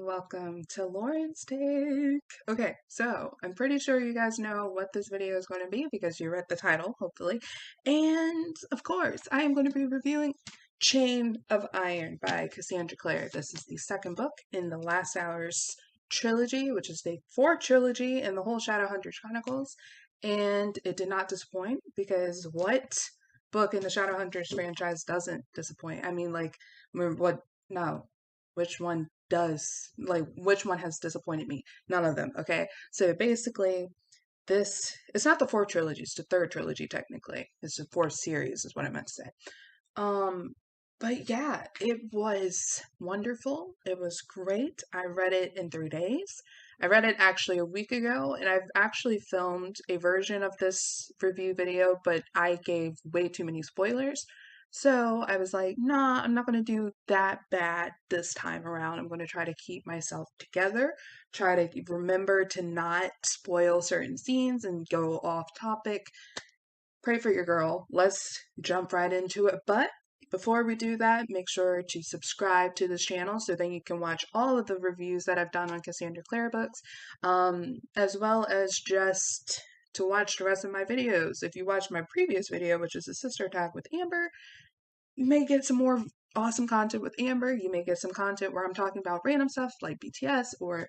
welcome to Lauren's Take. Okay, so I'm pretty sure you guys know what this video is going to be because you read the title, hopefully. And of course, I am going to be reviewing Chain of Iron by Cassandra Clare. This is the second book in the Last Hours trilogy, which is the fourth trilogy in the whole Shadowhunters Chronicles. And it did not disappoint because what book in the Shadowhunters franchise doesn't disappoint? I mean, like, what? No, which one does, like, which one has disappointed me? None of them. Okay, so basically it's not the fourth trilogy, it's the third trilogy. Technically it's the fourth series is what I meant to say. um but yeah, it was wonderful. It was great. I read it in 3 days. I read it actually a week ago, and I've actually filmed a version of this review video, but I gave way too many spoilers. So I was like, nah, I'm not going to do that bad this time around. I'm going to try to keep myself together, try to remember to not spoil certain scenes and go off topic. Pray for your girl. Let's jump right into it. But before we do that, make sure to subscribe to this channel so then you can watch all of the reviews that I've done on Cassandra Clare books, as well as just to watch the rest of my videos. If you watched my previous video, which is a sister attack with Amber, you may get some more awesome content with Amber. You may get some content where I'm talking about random stuff like BTS or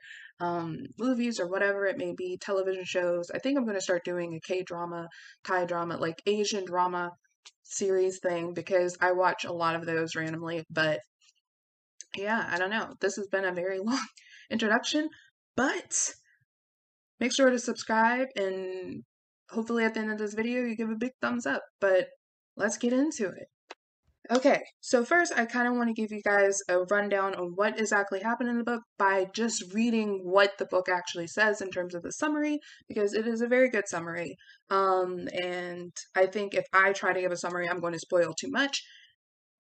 movies or whatever it may be, television shows. I think I'm going to start doing a K-drama, Thai drama, like Asian drama series thing because I watch a lot of those randomly. But yeah, I don't know. This has been a very long introduction, but make sure to subscribe and hopefully at the end of this video you give a big thumbs up. But let's get into it. Okay, so first I kind of want to give you guys a rundown on what exactly happened in the book by just reading what the book actually says in terms of the summary, because it is a very good summary. And I think if I try to give a summary, I'm going to spoil too much.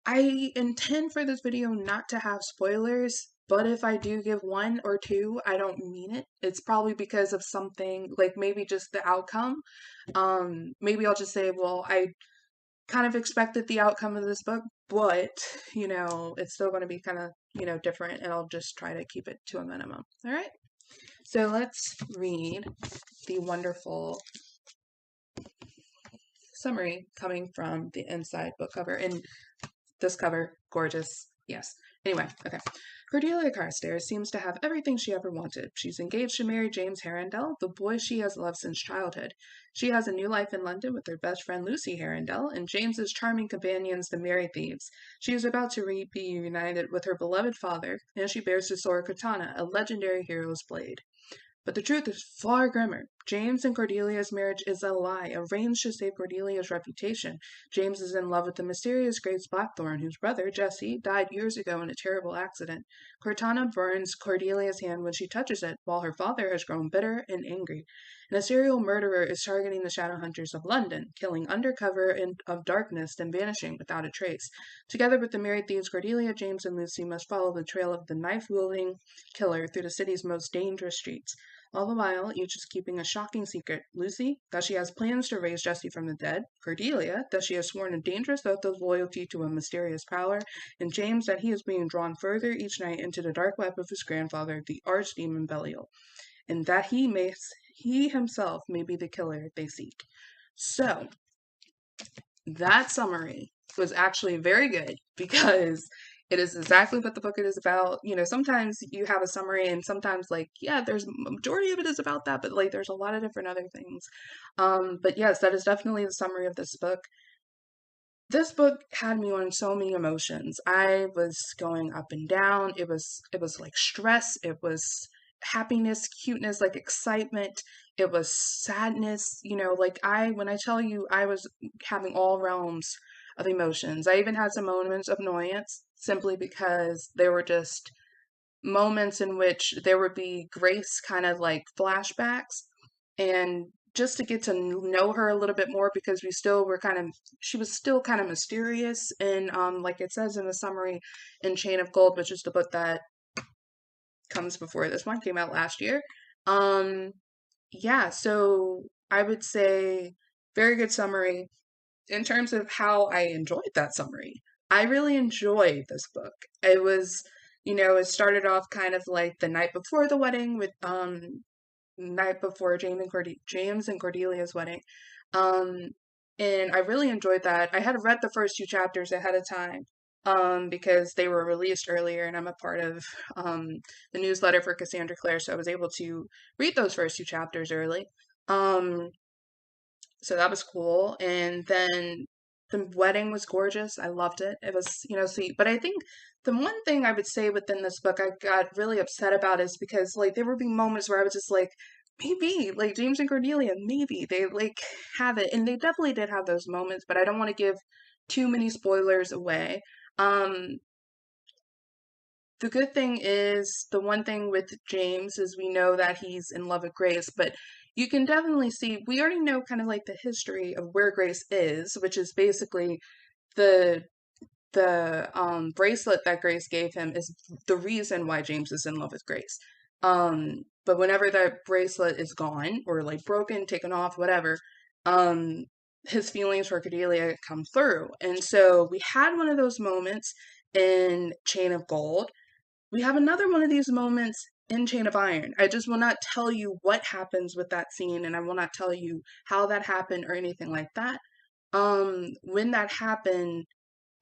I intend for this video not to have spoilers, but if I do give one or two, I don't mean it. It's probably because of something, like maybe just the outcome. Maybe I'll just say, well, I kind of expected the outcome of this book, but it's still going to be kind of, different, and I'll just try to keep it to a minimum. All right. So let's read the wonderful summary coming from the inside book cover. And this cover, gorgeous. Yes. Anyway, okay. Cordelia Carstairs seems to have everything she ever wanted. She's engaged to marry James Harrendell, the boy she has loved since childhood. She has a new life in London with her best friend Lucy Harrendell and James's charming companions, the Merry Thieves. She is about to be reunited with her beloved father, and she bears the sword Katana, a legendary hero's blade. But the truth is far grimmer. James and Cordelia's marriage is a lie, arranged to save Cordelia's reputation. James is in love with the mysterious Grace Blackthorne, whose brother, Jesse, died years ago in a terrible accident. Cortana burns Cordelia's hand when she touches it, while her father has grown bitter and angry. And a serial murderer is targeting the Shadowhunters of London, killing under cover of darkness and vanishing without a trace. Together with the married thieves Cordelia, James, and Lucy must follow the trail of the knife-wielding killer through the city's most dangerous streets. All the while, each is keeping a shocking secret. Lucy, that she has plans to raise Jesse from the dead. Cordelia, that she has sworn a dangerous oath of loyalty to a mysterious power. And James, that he is being drawn further each night into the dark web of his grandfather, the archdemon Belial. And that he himself may be the killer they seek. So, that summary was actually very good because it is exactly what the book is about. Sometimes you have a summary and sometimes, like, yeah, there's majority of it is about that, but like there's a lot of different other things. But yes, that is definitely the summary of this book. This book had me on so many emotions. I was going up and down. It was like stress, it was happiness, cuteness, like excitement, it was sadness, like when I tell you I was having all realms of emotions. I even had some moments of annoyance simply because there were just moments in which there would be Grace kind of like flashbacks, and just to get to know her a little bit more because she was still kind of mysterious, and like it says in the summary in Chain of Gold, which is the book that comes before this one, came out last year. Yeah, so I would say very good summary. In terms of how I enjoyed that summary, I really enjoyed this book. It was it started off kind of like the night before the wedding with night before James and Cordelia's wedding. Um, and I really enjoyed that. I had read the first two chapters ahead of time, because they were released earlier, and I'm a part of um, the newsletter for Cassandra Clare, so I was able to read those first two chapters early. Um, so that was cool. And then the wedding was gorgeous. I loved it. It was, sweet. But I think the one thing I would say within this book I got really upset about is because like there would be moments where I was just like, maybe like James and Cordelia, maybe they like have it. And they definitely did have those moments, but I don't want to give too many spoilers away. Um, the good thing is, the one thing with James is we know that he's in love with Grace, but you can definitely see, we already know kind of like the history of where Grace is, which is basically the bracelet that Grace gave him is the reason why James is in love with Grace. But whenever that bracelet is gone or like broken, taken off, whatever, um, his feelings for Cordelia come through. And so we had one of those moments in Chain of Gold. We have another one of these moments in Chain of Iron. I just will not tell you what happens with that scene, and I will not tell you how that happened or anything like that. When that happened,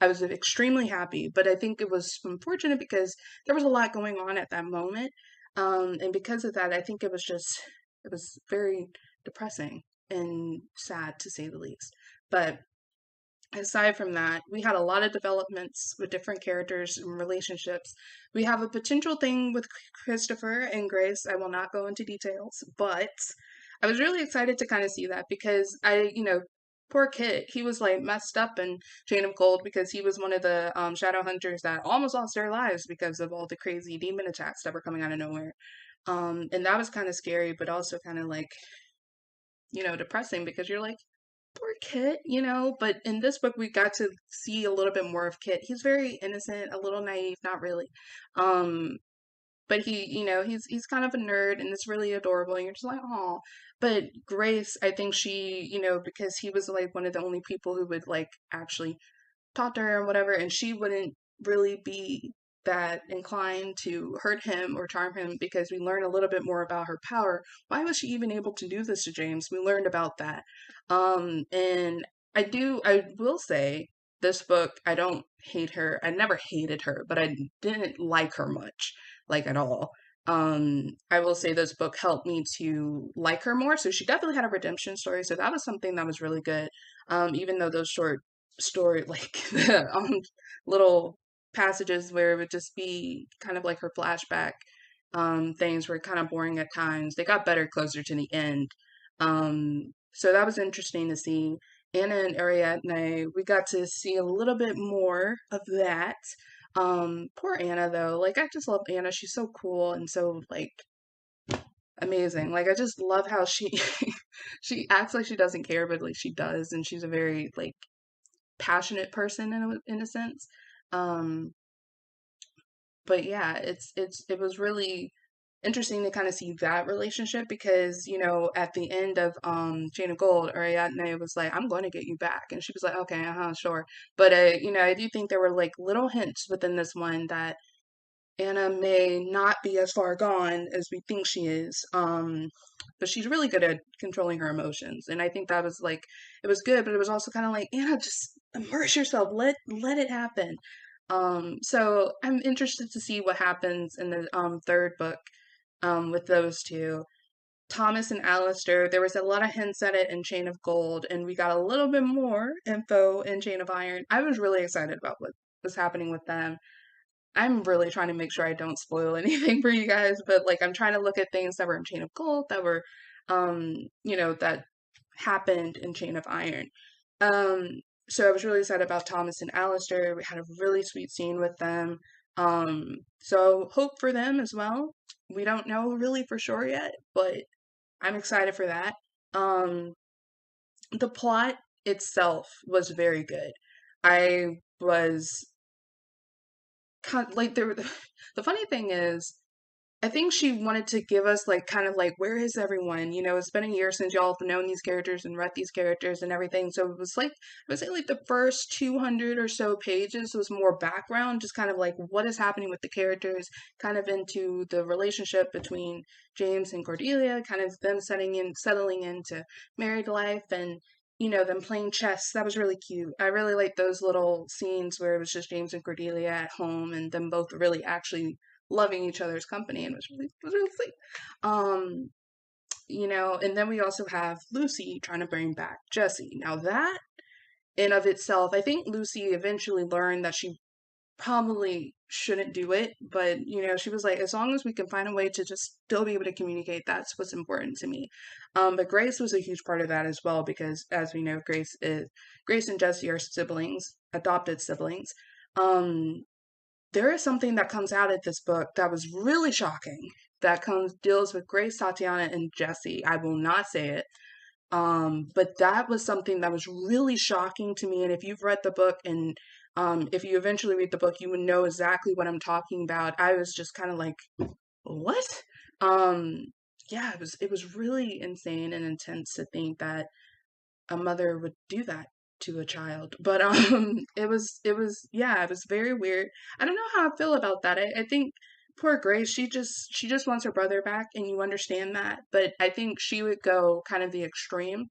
I was extremely happy, but I think it was unfortunate because there was a lot going on at that moment. And because of that, I think it was very depressing and sad to say the least. But aside from that, we had a lot of developments with different characters and relationships. We have a potential thing with Christopher and Grace. I will not go into details, but I was really excited to kind of see that because poor kid, he was like messed up in Chain of Gold because he was one of the Shadowhunters that almost lost their lives because of all the crazy demon attacks that were coming out of nowhere. And that was kind of scary, but also kind of like, depressing because you're like, poor Kit, but in this book we got to see a little bit more of Kit. He's very innocent, a little naive, not really. Um, but he's kind of a nerd and it's really adorable and you're just like, oh. But Grace, I think she, because he was like one of the only people who would like actually talk to her and whatever, and she wouldn't really be that inclined to hurt him or charm him because we learn a little bit more about her power. Why was she even able to do this to James? We learned about that. And I will say, this book, I don't hate her. I never hated her, but I didn't like her much, like at all. I will say this book helped me to like her more. So she definitely had a redemption story. So that was something that was really good. Even though those short story, like the little passages where it would just be kind of like her flashback things were kind of boring at times. They got better closer to the end. So that was interesting to see. Anna and Ariadne, we got to see a little bit more of that. Poor Anna though. Like I just love Anna. She's so cool and so like amazing. Like I just love how she she acts like she doesn't care, but like she does, and she's a very like passionate person in a sense. Um, but yeah, it was really interesting to kind of see that relationship because at the end of Chain of Gold, Ariadne was like, "I'm going to get you back," and she was like, "Okay, sure." But I do think there were like little hints within this one that Anna may not be as far gone as we think she is. But she's really good at controlling her emotions. And I think that was like it was good, but it was also kind of like, Anna, just immerse yourself. Let it happen. So I'm interested to see what happens in the third book with those two. Thomas and Alistair, there was a lot of hints at it in Chain of Gold, and we got a little bit more info in Chain of Iron. I was really excited about what was happening with them. I'm really trying to make sure I don't spoil anything for you guys, but like I'm trying to look at things that were in Chain of Gold that were that happened in Chain of Iron. Um so I was really excited about Thomas and Alistair. We had a really sweet scene with them. So hope for them as well. We don't know really for sure yet, but I'm excited for that. Um the plot itself was very good. I was like there the funny thing is I think she wanted to give us like kind of like, where is everyone? You know, it's been a year since y'all have known these characters and read these characters and everything. So it was like, I would say like the first 200 or so pages was more background, just kind of like what is happening with the characters, kind of into the relationship between James and Cordelia, kind of them settling into married life, and you know, them playing chess. That was really cute. I really like those little scenes where it was just James and Cordelia at home and them both really actually loving each other's company, and was really sweet. Um, you know, and then we also have Lucy trying to bring back Jesse. Now that in of itself, I think Lucy eventually learned that she probably shouldn't do it, but you know, she was like, as long as we can find a way to just still be able to communicate, that's what's important to me. But Grace was a huge part of that as well, because as we know, Grace and Jesse are siblings, adopted siblings. Um, there is something that comes out of this book that was really shocking, that comes deals with Grace, Tatiana, and Jesse. I will not say it. But that was something that was really shocking to me. And if you've read the book, and if you eventually read the book, you would know exactly what I'm talking about. I was just kind of like, what? Um, yeah, it was really insane and intense to think that a mother would do that to a child. But it was yeah, it was very weird. I don't know how I feel about that. I think poor Grace, she just wants her brother back, and you understand that. But I think she would go kind of the extreme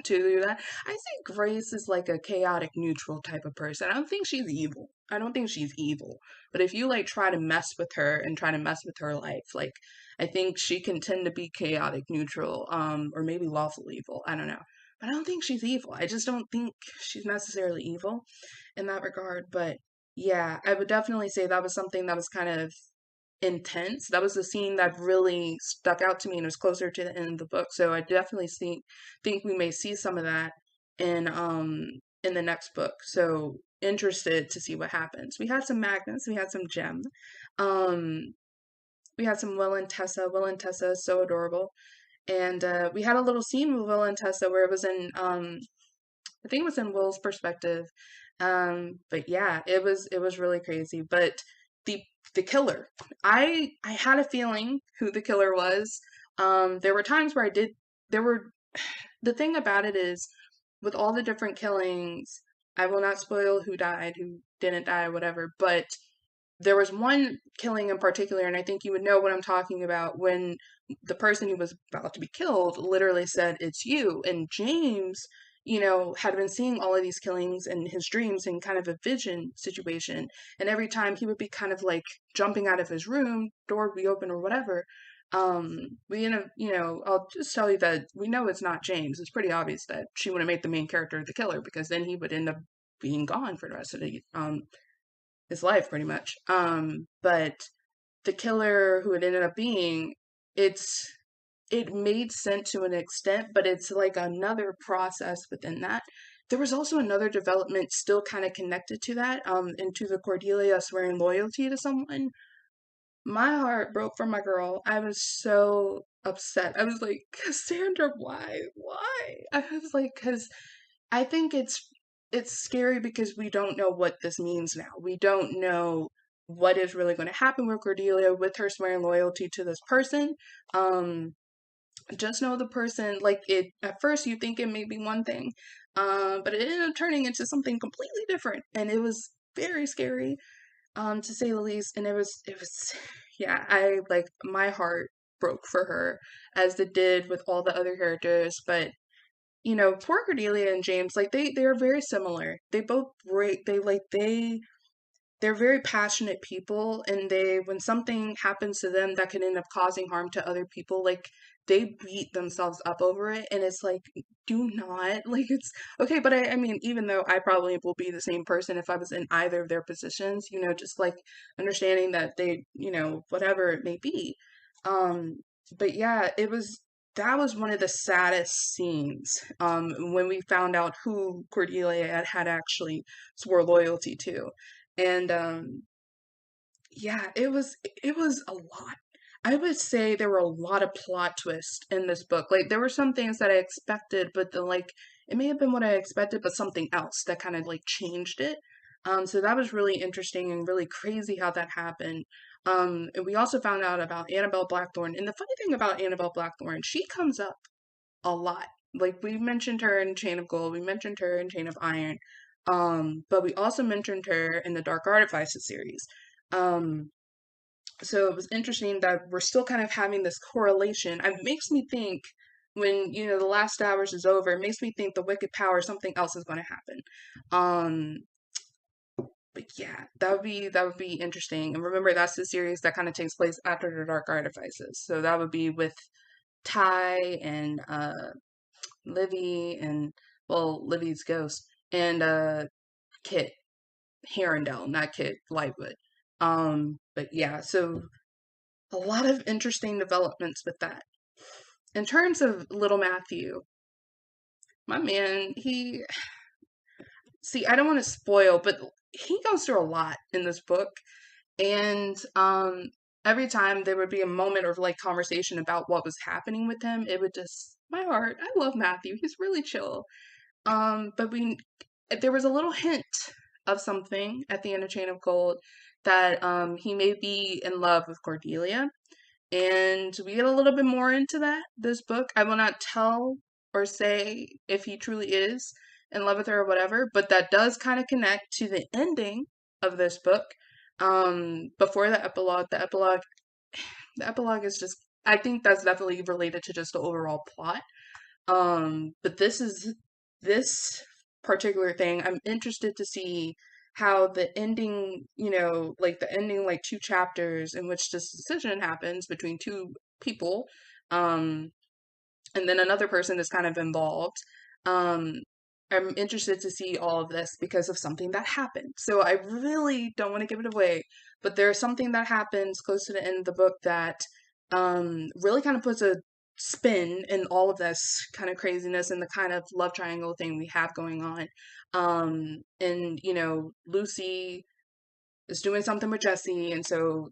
to do that. I think Grace is like a chaotic neutral type of person. I don't think she's evil. I don't think she's evil. But if you like try to mess with her and try to mess with her life, like I think she can tend to be chaotic neutral, or maybe lawful evil. I don't know. But I don't think she's evil. I just don't think she's necessarily evil in that regard. But yeah, I would definitely say that was something that was kind of intense. That was the scene that really stuck out to me, and it was closer to the end of the book. So I definitely think we may see some of that in the next book. So interested to see what happens. We had some Magnus, we had some Gem. Um we had some Will and Tessa. Will and Tessa is so adorable. And we had a little scene with Will and Tessa where it was in I think it was in Will's perspective. But yeah, it was really crazy. But the the killer, I had a feeling who the killer was. There were times where I did. There were the thing about it is with all the different killings. I will not spoil who died, who didn't die, whatever. But there was one killing in particular, and I think you would know what I'm talking about, when the person who was about to be killed literally said, "It's you." And James, you know, had been seeing all of these killings in his dreams in kind of a vision situation. And every time he would be kind of like jumping out of his room, door would be open or whatever. We end up, you know, I'll just tell you that we know it's not James. It's pretty obvious that she would have made the main character the killer, because then he would end up being gone for the rest of his life pretty much. But the killer who it ended up being, it's it made sense to an extent, but it's like another process within that. There was also another development still kind of connected to that, into the Cordelia swearing loyalty to someone. My heart broke for my girl. I was so upset. I was like, Cassandra, why? Why? I was like, because I think it's scary because we don't know what this means now. We don't know what is really going to happen with Cordelia with her swearing loyalty to this person. Um, just know the person, like it at first you think it may be one thing, but it ended up turning into something completely different, and it was very scary, to say the least. And it was yeah, I like my heart broke for her as it did with all the other characters. But you know, poor Cordelia and James, like they are very similar. They both break. They're very passionate people, and they when something happens to them that can end up causing harm to other people, like they beat themselves up over it. And it's like, do not, like, it's okay. But I mean, even though I probably will be the same person if I was in either of their positions, you know, just like understanding that they, you know, whatever it may be. um but yeah, that was one of the saddest scenes, when we found out who Cordelia had actually swore loyalty to. And yeah, it was a lot. I would say there were a lot of plot twists in this book. Like there were some things that I expected, but then like it may have been what I expected, but something else that kind of like changed it. So that was really interesting and really crazy how that happened. And we also found out about Annabelle Blackthorne. And the funny thing about Annabelle Blackthorne, she comes up a lot. Like we mentioned her in Chain of Gold, we mentioned her in Chain of Iron, but we also mentioned her in the Dark Artifices series. Um, so it was interesting that we're still kind of having this correlation. It makes me think when the last hours is over, it makes me think the wicked power, something else is going to happen. Um, but yeah, that would be interesting. And remember, that's the series that kind of takes place after the Dark Artifices. So that would be with Ty and Livy and well, Livy's ghost and Kit Herondale, not Kit Lightwood. But yeah, so a lot of interesting developments with that. In terms of little Matthew, my man, he see, I don't want to spoil, but he goes through a lot in this book. And every time there would be a moment of like conversation about what was happening with him, it would just my heart. I love Matthew. He's really chill. But there was a little hint of something at the end of Chain of Gold that he may be in love with Cordelia. And we get a little bit more into that this book. I will not tell or say if he truly is in love with her or whatever, but that does kind of connect to the ending of this book. Before the epilogue is just I think that's definitely related to just the overall plot. But this particular thing, I'm interested to see how the ending, like the ending, like two chapters in which this decision happens between two people, um, and then another person is kind of involved. Um, I'm interested to see all of this because of something that happened. So I really don't want to give it away, but there's something that happens close to the end of the book that really kind of puts a spin in all of this kind of craziness and the kind of love triangle thing we have going on. And Lucy is doing something with Jesse, and so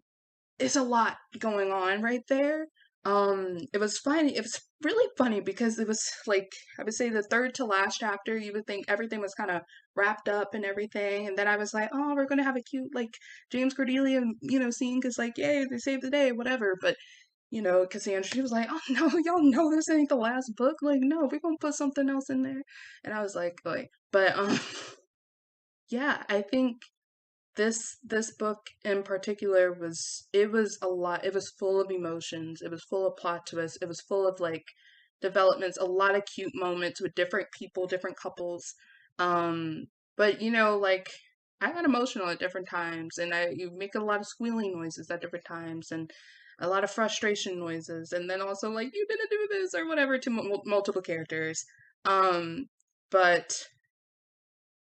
it's a lot going on right there. It was funny. It was really funny because it was like I would say the third to last chapter. You would think everything was kind of wrapped up and everything, and then I was like, oh, we're gonna have a cute like James Cordelia, scene because like, yay, they saved the day, whatever. But Cassandra, she was like, oh no, y'all know this ain't the last book. Like, no, we're gonna put something else in there. And I was like, but yeah, I think this book in particular was a lot. It was full of emotions, it was full of plot twists, it was full of like developments, a lot of cute moments with different people, different couples. um but like I got emotional at different times, and I you make a lot of squealing noises at different times, and a lot of frustration noises, and then also like you didn't do this or whatever to multiple characters. But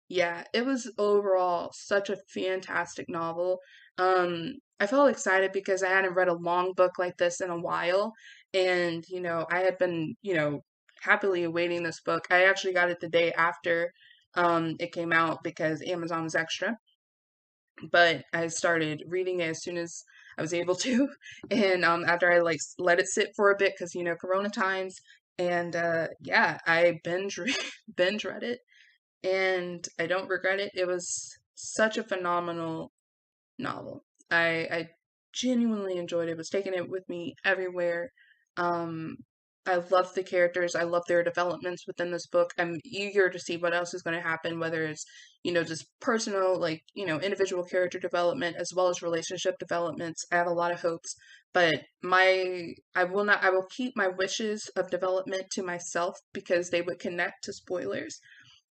yeah, it was overall such a fantastic novel. I felt excited because I hadn't read a long book like this in a while, and I had been, happily awaiting this book. I actually got it the day after it came out because Amazon was extra, but I started reading it as soon as I was able to, and after I like let it sit for a bit because Corona times, and yeah, I binge read it, and I don't regret it. It was such a phenomenal novel. I genuinely enjoyed it. Was taking it with me everywhere. Um, I love the characters. I love their developments within this book. I'm eager to see what else is going to happen, whether it's just personal, like individual character development as well as relationship developments. I have a lot of hopes, but I will not. I will keep my wishes of development to myself because they would connect to spoilers.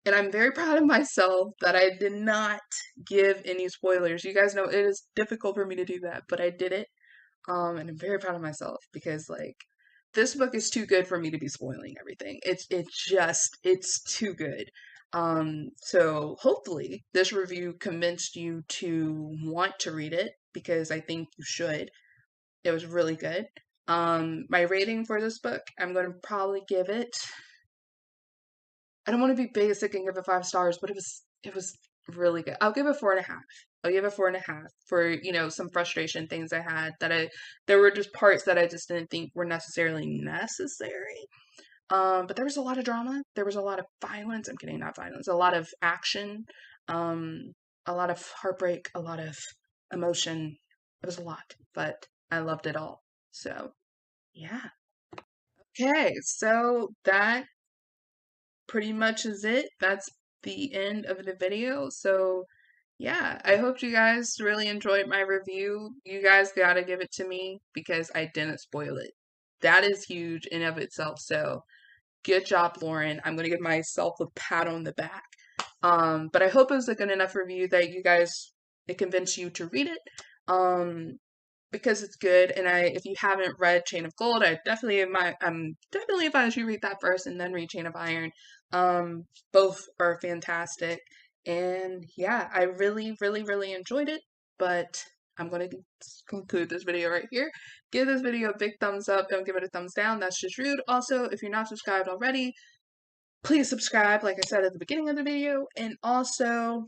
And I'm very proud of myself that I did not give any spoilers. You guys know it is difficult for me to do that, but I did it. And I'm very proud of myself because like this book is too good for me to be spoiling everything. It's too good. So hopefully this review convinced you to want to read it because I think you should. It was really good. My rating for this book, I'm going to probably give it, I don't want to be basic and give it 5 stars, but it was really good. I'll give it 4.5. I'll give it 4.5 for, some frustration things I had there were just parts that I just didn't think were necessarily necessary. But there was a lot of drama. There was a lot of violence. I'm kidding, not violence. A lot of action. Um, a lot of heartbreak, a lot of emotion. It was a lot, but I loved it all. So, yeah. Okay, so that pretty much is it. That's the end of the video. So, yeah, I hope you guys really enjoyed my review. You guys gotta give it to me because I didn't spoil it. That is huge in of itself. So, good job, Lauren. I'm gonna give myself a pat on the back. But I hope it was a good enough review that you guys it convinced you to read it. Because it's good, and if you haven't read Chain of Gold, I'm definitely advise you read that first and then read Chain of Iron. Both are fantastic, and yeah, I really, really, really enjoyed it. But I'm gonna conclude this video right here. Give this video a big thumbs up. Don't give it a thumbs down. That's just rude. Also, if you're not subscribed already, please subscribe, like I said at the beginning of the video, and also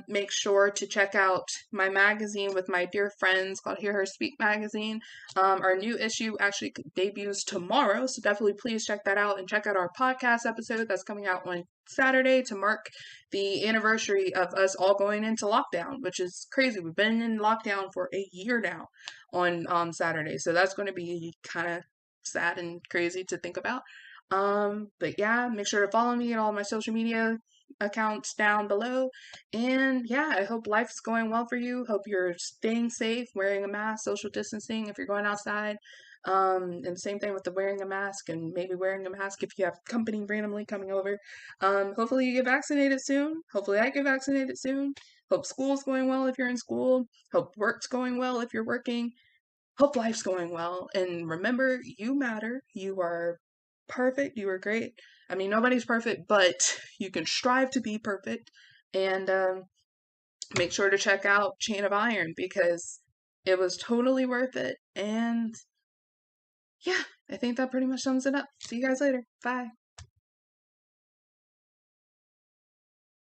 make sure to check out my magazine with my dear friends called Hear Her Speak magazine. Our new issue actually debuts tomorrow, so definitely please check that out, and check out our podcast episode that's coming out on Saturday to mark the anniversary of us all going into lockdown, which is crazy. We've been in lockdown for a year now on Saturday, so that's going to be kind of sad and crazy to think about. But yeah, make sure to follow me at all my social media accounts down below. And yeah, I hope life's going well for you. Hope you're staying safe, wearing a mask, social distancing if you're going outside. And same thing with the wearing a mask, and maybe wearing a mask if you have company randomly coming over. Hopefully you get vaccinated soon. Hopefully I get vaccinated soon. Hope school's going well if you're in school. Hope work's going well if you're working. Hope life's going well. And remember, you matter. You are perfect. You are great. I mean, nobody's perfect, but you can strive to be perfect. And make sure to check out Chain of Iron because it was totally worth it. And yeah, I think that pretty much sums it up. See you guys later. Bye.